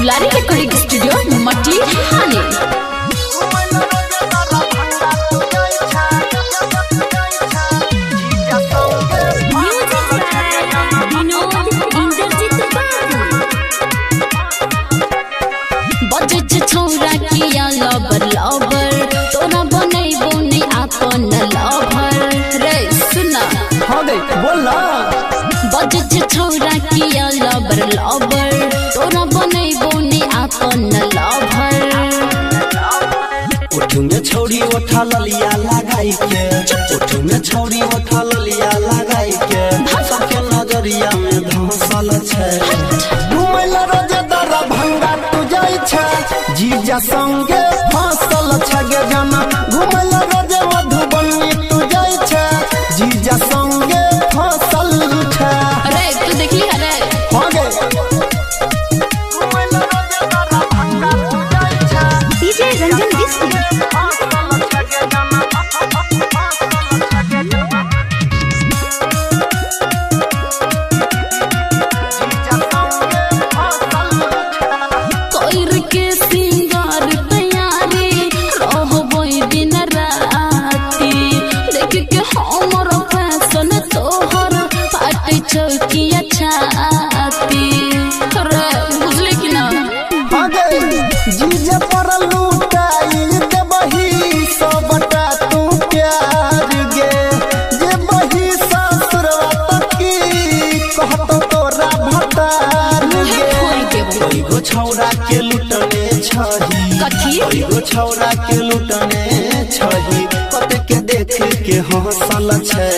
दुलारी recording studio मटी हाने। छोरा किया लबर लबर तोरा बनैबो नहीं अपन लवर रे सुना हाँ गई बोला बजज छोरा किया लबर लबर तोरा बनैबो नहीं अपन लवर उठू में छोड़ी उठा ललिया लगाई के उठू में छोड़ी उठा ललिया लगाई के सबके नजरिया में धंसल छे घुमैला रोजे दरा भंगा तू जाई छे जीजा संगे फसल छगे जाना घुमैला रोजे मधुबनी तू जाई छे जीजा संगे फसल छे अरे तू देखली अरे हो गए घुमैला रोजे दरा भंगा तू जाई छे डीजे रंजन डिस्को चौकिया छाती अरे बुझले कि ना जीजे पर लूटाई दे बही सबटा तू प्यार गे जे बही ससुरवा तकी कहतो तोरा भतार गे कोई गो छौरा के लुटने छही कथी कोई गो छौरा के लुटने छही कते के देख के हंसल छे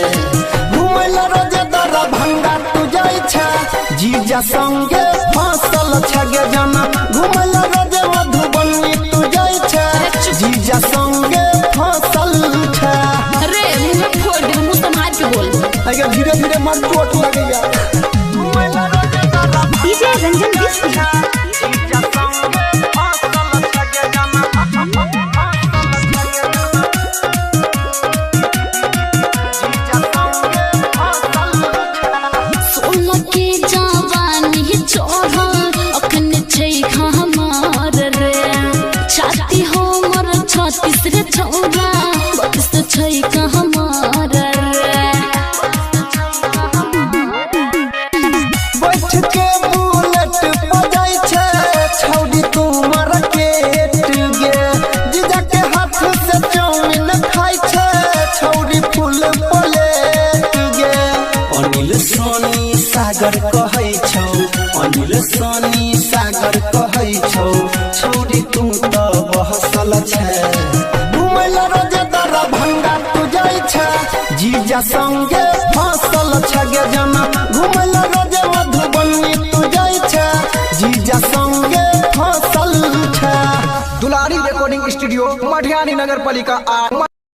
घुमैला रोजे दरा भंगा तू जाई छे जीजा संगे फसल छगे जाना घुमैला रोजे मधुबनी तू जाई छे जीजा संगे फसल छे अरे मुंह में फोड़ दे मुंह संभाल के बोल अगर धीरे धीरे मन चोट लगेगा घुमैला रोजे दरा डीजे रंजन डिस्को जीजा संगे फसल छगे जाना तीसरे छौरा बस छै का हमार रे बैठ के बुलेट बजाई छे छौड़ी तू मार्केट गे जीजा के हाथ से चाउमीन खाई छे छौड़ी फुल प्लेट गे अनिल सोनी सागर कहै छौ अनिल सोनी सागर कहै छौ छौड़ी तू त बहसल छे घुमैला रोजे दरा भंगा तू जाई छे जीजा संगे फसल छगे जाना घुमैला रोजे मधुबनी तू जाई छे जीजा संगे फसल छे। दुलारी रिकॉर्डिंग स्टूडियो मटिहानी नगर पालिका 8।